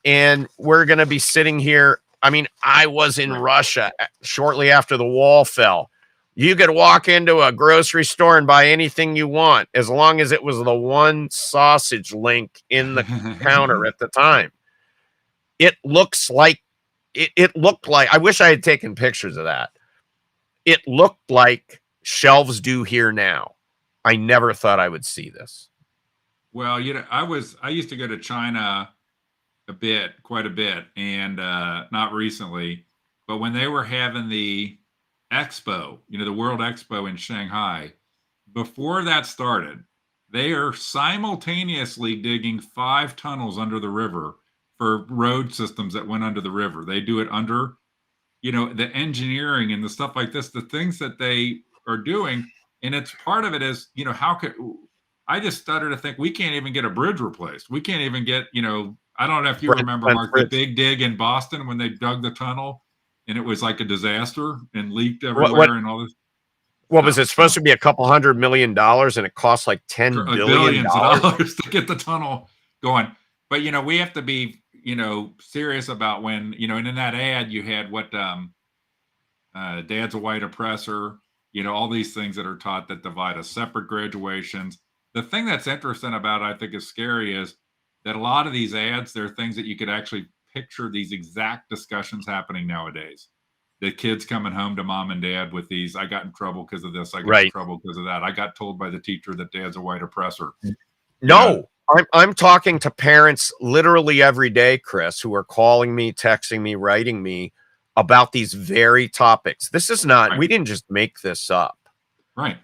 we're going to be sitting here. I mean, I was in Russia shortly after the wall fell. You could walk into a grocery store and buy anything you want as long as it was the one sausage link in the counter at the time. It looks like it looked like, I wish I had taken pictures of that. It looked like shelves do here now. I never thought I would see this. Well, I used to go to China quite a bit, and not recently, but when they were having the expo, the World Expo in Shanghai, before that started, they are simultaneously digging 5 tunnels under the river for road systems that went under the river. They do it under, the engineering and the stuff like this, the things that they are doing. And it's part of it is, I just started to think we can't even get a bridge replaced. We can't even get, I don't know if you remember, Mark, the big dig in Boston when they dug the tunnel and it was like a disaster and leaked everywhere and all this. What was it supposed to be? $200 million, and it cost like $10 billion billions of dollars to get the tunnel going. But we have to be serious about when and in that ad you had what dad's a white oppressor, all these things that are taught that divide us, separate graduations. The thing that's interesting about it, I think is scary, is that a lot of these ads, there are things that you could actually picture these exact discussions happening nowadays. The kids coming home to mom and dad with these, I got in trouble because of this, I got in trouble because of that, I got told by the teacher that dad's a white oppressor. No, I'm talking to parents literally every day, Chris, who are calling me, texting me, writing me about these very topics. This is not, we didn't just make this up. Right.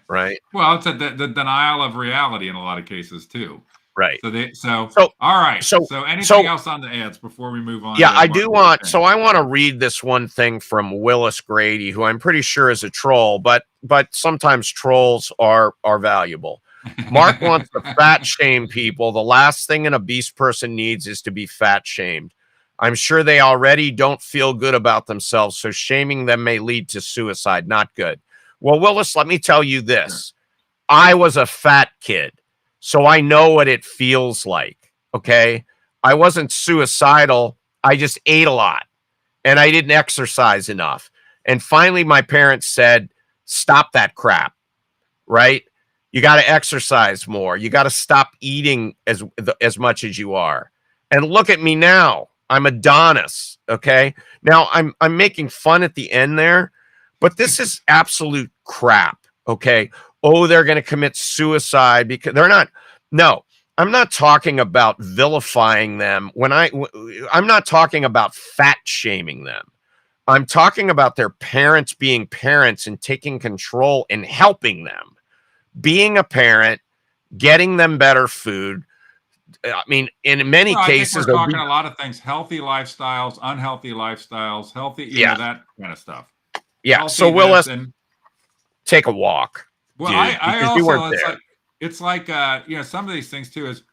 Well, it's the denial of reality in a lot of cases too. Right. So all right. So anything else on the ads before we move on? Yeah, I do want. So I want to read this one thing from Willis Grady, who I'm pretty sure is a troll, but sometimes trolls are valuable. Mark wants to fat shame people. The last thing an obese person needs is to be fat shamed. I'm sure they already don't feel good about themselves, so shaming them may lead to suicide. Not good. Well, Willis, let me tell you this. I was a fat kid, so I know what it feels like, okay? I wasn't suicidal. I just ate a lot, and I didn't exercise enough. And finally, my parents said, stop that crap, right? You got to exercise more. You got to stop eating as much as you are. And look at me now. I'm Adonis, okay? Now, I'm making fun at the end there, but this is absolute crap, okay? Oh, they're going to commit suicide because they're not. No, I'm not talking about vilifying them. I'm not talking about fat shaming them. I'm talking about their parents being parents and taking control and helping them. Being a parent, getting them better food. I mean, in many cases, I think we're talking a lot of things: healthy lifestyles, unhealthy lifestyles, healthy, that kind of stuff. Yeah. Healthy so Willis, take a walk. Well, dude, I also it's like some of these things too is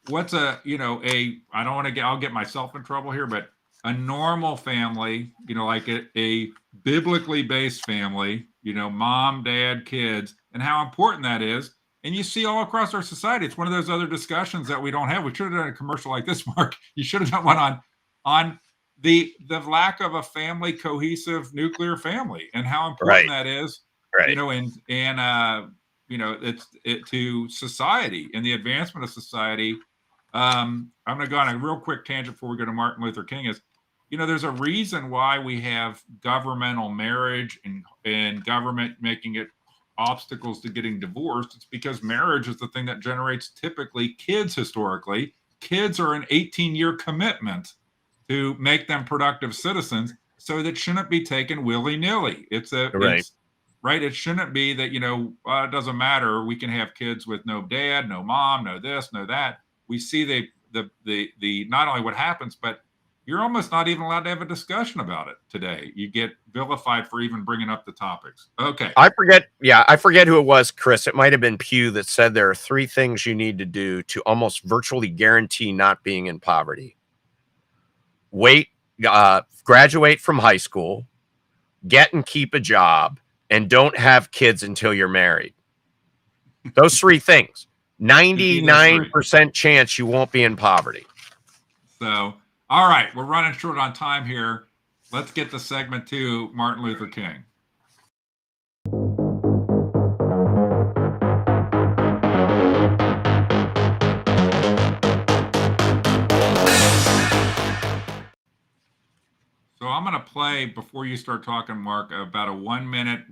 what's I don't want to I'll get myself in trouble here, but a normal family, like a biblically based family, mom, dad, kids, and how important that is. And you see all across our society, it's one of those other discussions that we don't have. We should have done a commercial like this, Mark. You should have done one on the lack of a family, cohesive nuclear family, and how important that is. Right. It's to society and the advancement of society. I'm going to go on a real quick tangent before we go to Martin Luther King. Is there's a reason why we have governmental marriage and government making it obstacles to getting divorced. It's because marriage is the thing that generates typically kids. Historically, kids are an 18-year commitment to make them productive citizens, so that shouldn't be taken willy-nilly. It's right. It shouldn't be that it doesn't matter. We can have kids with no dad, no mom, no this, no that. We see the not only what happens, but you're almost not even allowed to have a discussion about it today. You get vilified for even bringing up the topics. Okay. I forget who it was, Chris. It might have been Pew that said there are 3 things you need to do to almost virtually guarantee not being in poverty. Graduate from high school, get and keep a job, and don't have kids until you're married. Those three things. 99% chance you won't be in poverty. So, all right, we're running short on time here. Let's get to segment 2, Martin Luther King. So I'm going to play, before you start talking, Mark, about a 1 minute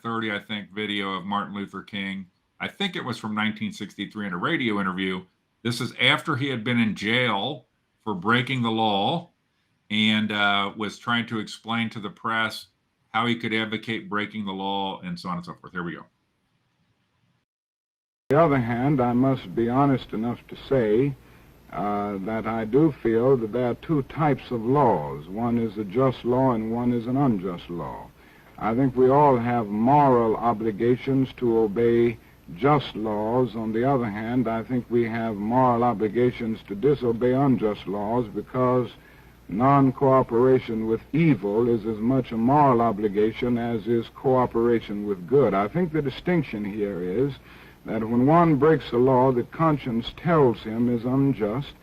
30, I think, video of Martin Luther King. I think it was from 1963 in a radio interview. This is after he had been in jail for breaking the law and was trying to explain to the press how he could advocate breaking the law and so on and so forth. Here we go. On the other hand, I must be honest enough to say that I do feel that there are two types of laws. One is a just law and one is an unjust law. I think we all have moral obligations to obey just laws. On the other hand, I think we have moral obligations to disobey unjust laws, because non-cooperation with evil is as much a moral obligation as is cooperation with good. I think the distinction here is that when one breaks a law that conscience tells him is unjust,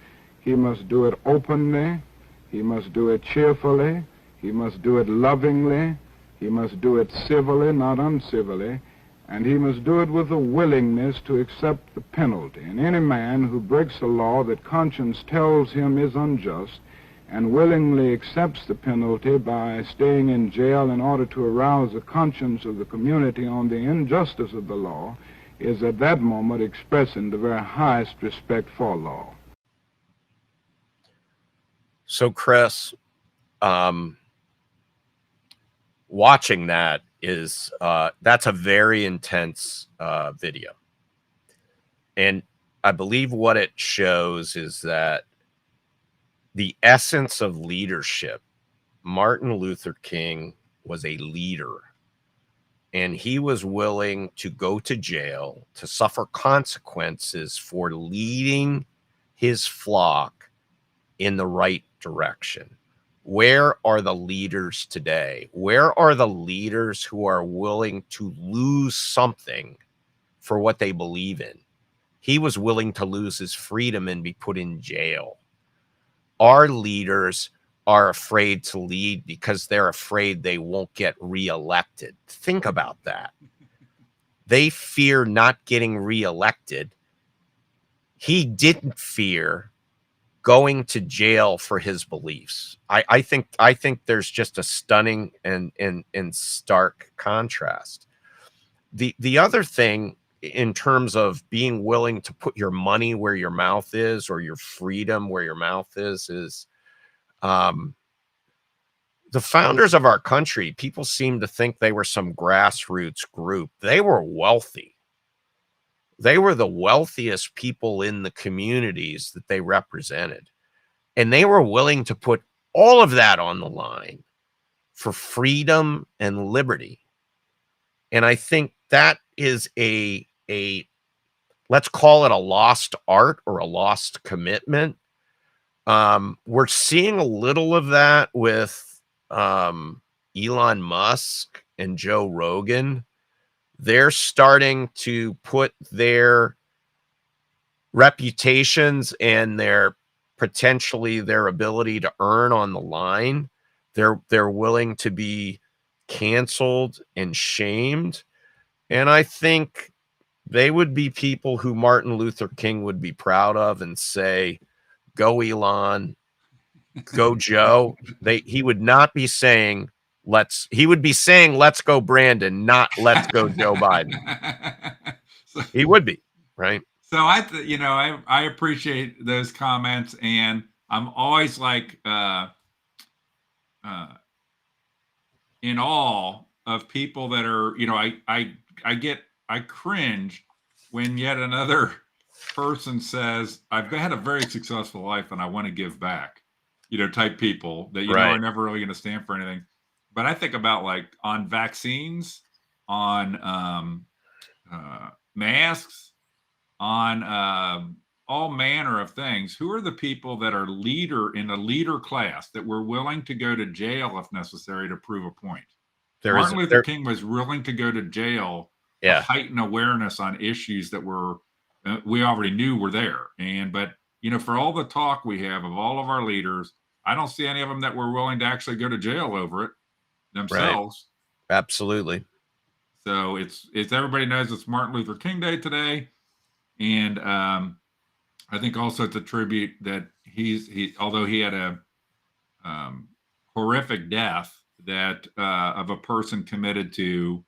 he must do it openly, he must do it cheerfully, he must do it lovingly, he must do it civilly, not uncivilly, and he must do it with a willingness to accept the penalty. And any man who breaks a law that conscience tells him is unjust and willingly accepts the penalty by staying in jail in order to arouse the conscience of the community on the injustice of the law is at that moment expressing the very highest respect for law. So, Chris, watching that is that's a very intense video, and I believe what it shows is that the essence of leadership. Martin Luther King was a leader, and he was willing to go to jail to suffer consequences for leading his flock in the right direction. Where are the leaders today? Where are the leaders who are willing to lose something for what they believe in? He was willing to lose his freedom and be put in jail. Our leaders are afraid to lead because they're afraid they won't get reelected. Think about that. They fear not getting reelected. He didn't fear going to jail for his beliefs. I think there's just a stunning and stark contrast. The other thing, in terms of being willing to put your money where your mouth is, or your freedom where your mouth is the founders of our country, people seem to think they were some grassroots group. They were wealthy. They were the wealthiest people in the communities that they represented. And they were willing to put all of that on the line for freedom and liberty. And I think that is a let's call it a lost art or a lost commitment. We're seeing a little of that with Elon Musk and Joe Rogan. They're starting to put their reputations and their potentially their ability to earn on the line. They're willing to be canceled and shamed. And I think they would be people who Martin Luther King would be proud of and say, go Elon, go Joe. He would not be saying, he would be saying, let's go Brandon, not let's go Joe Biden. He would be, right? So I appreciate those comments, and I'm always like in awe of people that are, I cringe when yet another person says, I've had a very successful life and I want to give back, type people that, right, are never really going to stand for anything. But I think about like on vaccines, on masks, on all manner of things. Who are the people that are in a leader class that were willing to go to jail if necessary to prove a point? Martin Luther King was willing to go to jail to Yeah. heighten awareness on issues that were we already knew were there. But for all the talk we have of all of our leaders, I don't see any of them that were willing to actually go to jail over it themselves. Right. Absolutely. So it's everybody knows it's Martin Luther King Day today, and I think also it's a tribute that although he had a horrific death that of a person committed to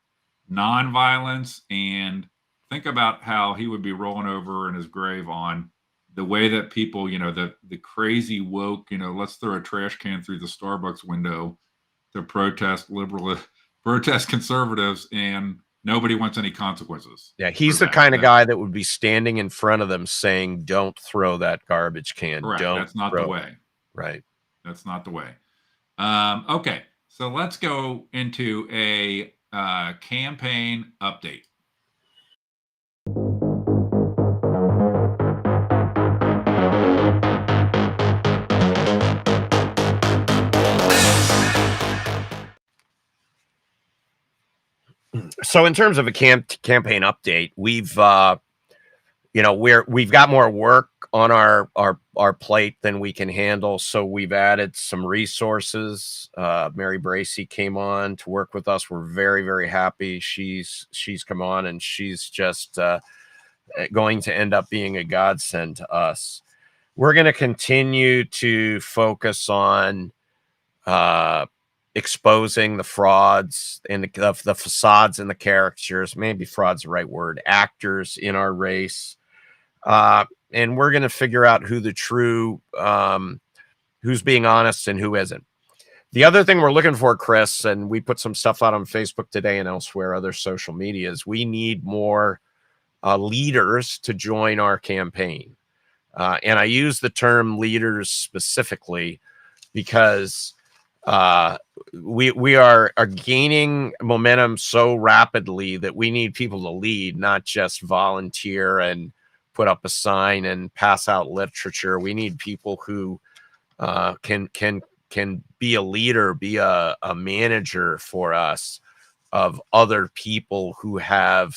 nonviolence, and think about how he would be rolling over in his grave on the way that people, the crazy woke, let's throw a trash can through the Starbucks window to protest conservatives, and nobody wants any consequences. Yeah, he's the kind of guy that would be standing in front of them saying, "Don't throw that garbage can." Correct. Don't. That's not the way. Right. That's not the way. Okay, so let's go into a campaign update. So in terms of a campaign update, we've we've got more work on our plate than we can handle. So we've added some resources. Mary Bracy came on to work with us. We're very, very happy. She's come on, and she's just going to end up being a godsend to us. We're going to continue to focus on exposing the frauds and the facades and the characters, maybe fraud's the right word, actors in our race. And we're going to figure out who the true, who's being honest and who isn't. The other thing we're looking for, Chris, and we put some stuff out on Facebook today and elsewhere, other social medias, we need more leaders to join our campaign. And I use the term leaders specifically because we are gaining momentum so rapidly that we need people to lead, not just volunteer and put up a sign and pass out literature. We need people who can be a leader, be a manager for us of other people who have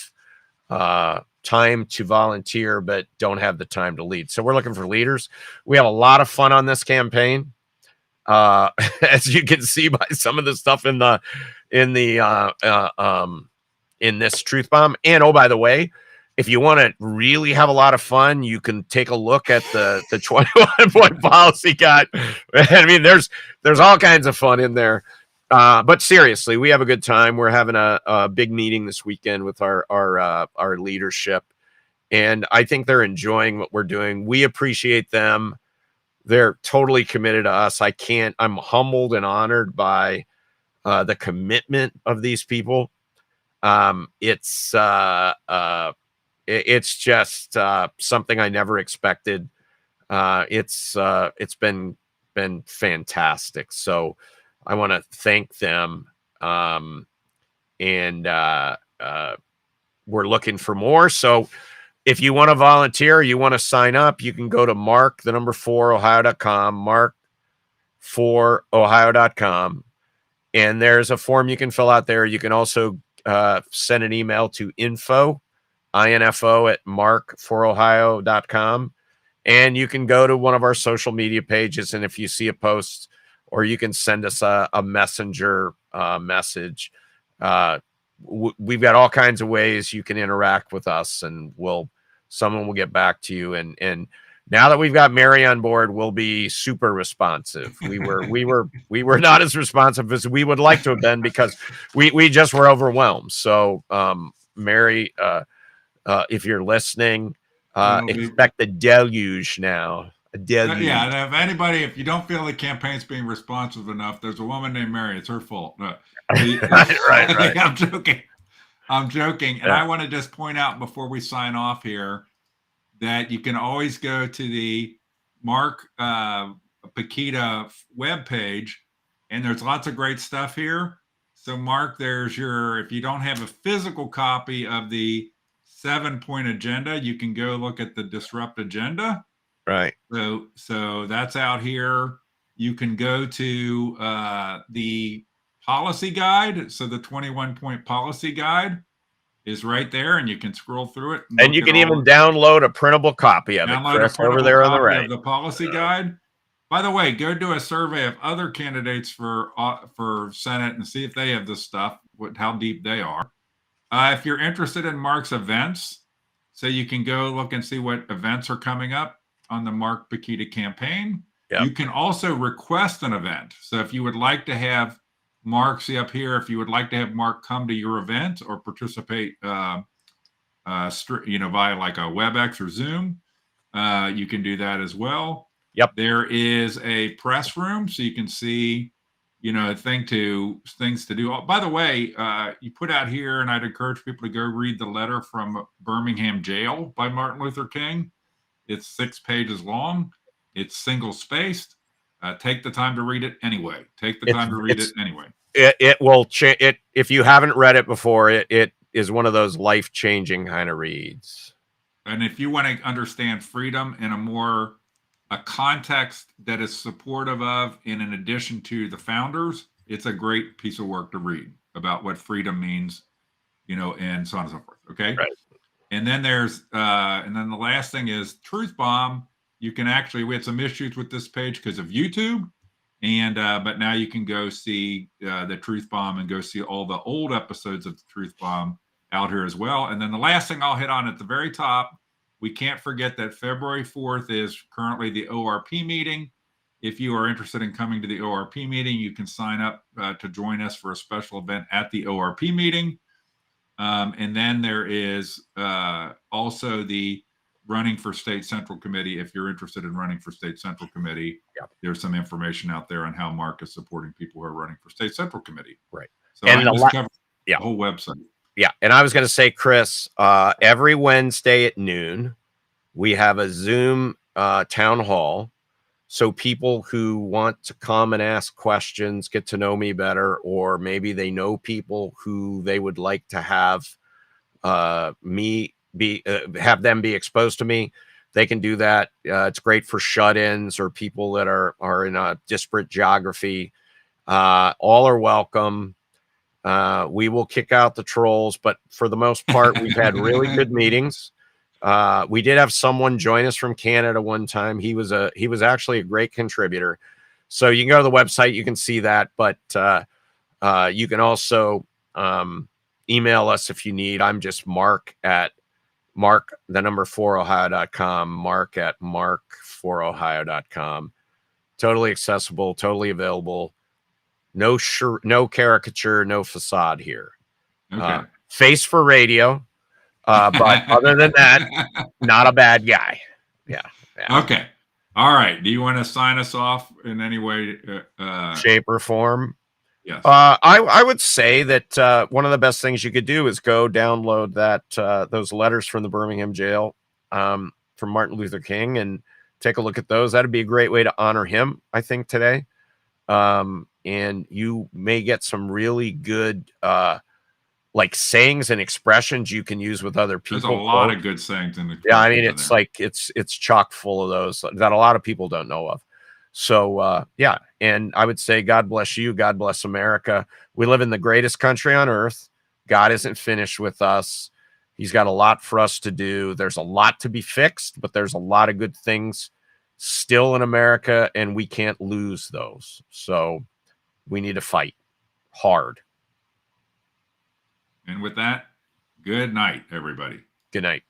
time to volunteer but don't have the time to lead. So we're looking for leaders. We have a lot of fun on this campaign. As you can see by some of the stuff in this truth bomb. And oh, by the way, if you want to really have a lot of fun, you can take a look at the 21-point policy guide. I mean, there's all kinds of fun in there. But seriously, we have a good time. We're having a big meeting this weekend with our leadership, and I think they're enjoying what we're doing. We appreciate them. They're totally committed to us. I'm humbled and honored by the commitment of these people. It's just something I never expected. It's been fantastic. So I want to thank them. And we're looking for more. So if you want to volunteer, you want to sign up, you can go to mark4ohio.com, mark4ohio.com. And there's a form you can fill out there. You can also send an email to info at mark4ohio.com. And you can go to one of our social media pages. And if you see a post, or you can send us a messenger message. We've got all kinds of ways you can interact with us, and someone will get back to you. And now that we've got Mary on board, we'll be super responsive. We were not as responsive as we would like to have been because we just were overwhelmed. So Mary, if you're listening, expect the deluge now. A deluge. Yeah, and if you don't feel the campaign's being responsive enough, there's a woman named Mary. It's her fault. No. Right. I'm joking. And I want to just point out before we sign off here that you can always go to the Mark Pukita webpage, and there's lots of great stuff here. So Mark, if you don't have a physical copy of the 7-point agenda, you can go look at the Disrupt agenda. Right. So that's out here. You can go to the policy guide. So the 21-point policy guide is right there, and you can scroll through it. And you can even download a printable copy of it, Chris, over there on the right. Of the policy guide. By the way, go do a survey of other candidates for Senate and see if they have this stuff, how deep they are. If you're interested in Mark's events, so you can go look and see what events are coming up on the Mark Pukita campaign. Yep. You can also request an event. So if you would like to have Mark, see up here, if you would like to have Mark come to your event or participate, via like a WebEx or Zoom, you can do that as well. Yep. There is a press room, so you can see, things to do. Oh, by the way, you put out here, and I'd encourage people to go read the letter from Birmingham jail by Martin Luther King. It's 6 pages long. It's single spaced. Take the time to read it anyway. It will change it. If you haven't read it before, it is one of those life-changing kind of reads. And if you want to understand freedom in a context that is supportive of, and in addition to the founders, it's a great piece of work to read about what freedom means, and so on and so forth. Okay. Right. And then and then the last thing is Truth Bomb. You can we had some issues with this page because of YouTube, but now you can go see the Truth Bomb and go see all the old episodes of the Truth Bomb out here as well. And then the last thing I'll hit on at the very top, we can't forget that February 4th is currently the ORP meeting. If you are interested in coming to the ORP meeting, you can sign up to join us for a special event at the ORP meeting. And then there is also the running for state central committee. If you're interested in running for state central committee, there's some information out there on how Mark is supporting people who are running for state central committee. Right. So I just covered the whole website. Yeah. And I was going to say, Chris, every Wednesday at noon, we have a Zoom town hall. So people who want to come and ask questions, get to know me better, or maybe they know people who they would like to have have them be exposed to me, they can do that. It's great for shut-ins or people that are in a disparate geography. All are welcome. We will kick out the trolls, but for the most part, we've had really good meetings. We did have someone join us from Canada one time. He was actually a great contributor. So you can go to the website, you can see that, but you can also email us if you need. I'm just Mark4Ohio.com, Mark4Ohio.com. Totally accessible, totally available. No caricature, no facade here. Okay. Face for radio. But other than that, not a bad guy. Yeah. Okay. All right. Do you want to sign us off in any way? Shape or form? Yes. I would say that one of the best things you could do is go download those letters from the Birmingham jail from Martin Luther King and take a look at those. That'd be a great way to honor him, I think, today. And you may get some really good like sayings and expressions you can use with other people. There's a lot of good sayings in the I mean, it's like it's chock full of those that a lot of people don't know of. So and I would say God bless you, God bless America. We live in the greatest country on earth. God isn't finished with us. He's got a lot for us to do. There's a lot to be fixed, but there's a lot of good things still in America, and we can't lose those. So we need to fight hard. And with that, good night, everybody. Good night.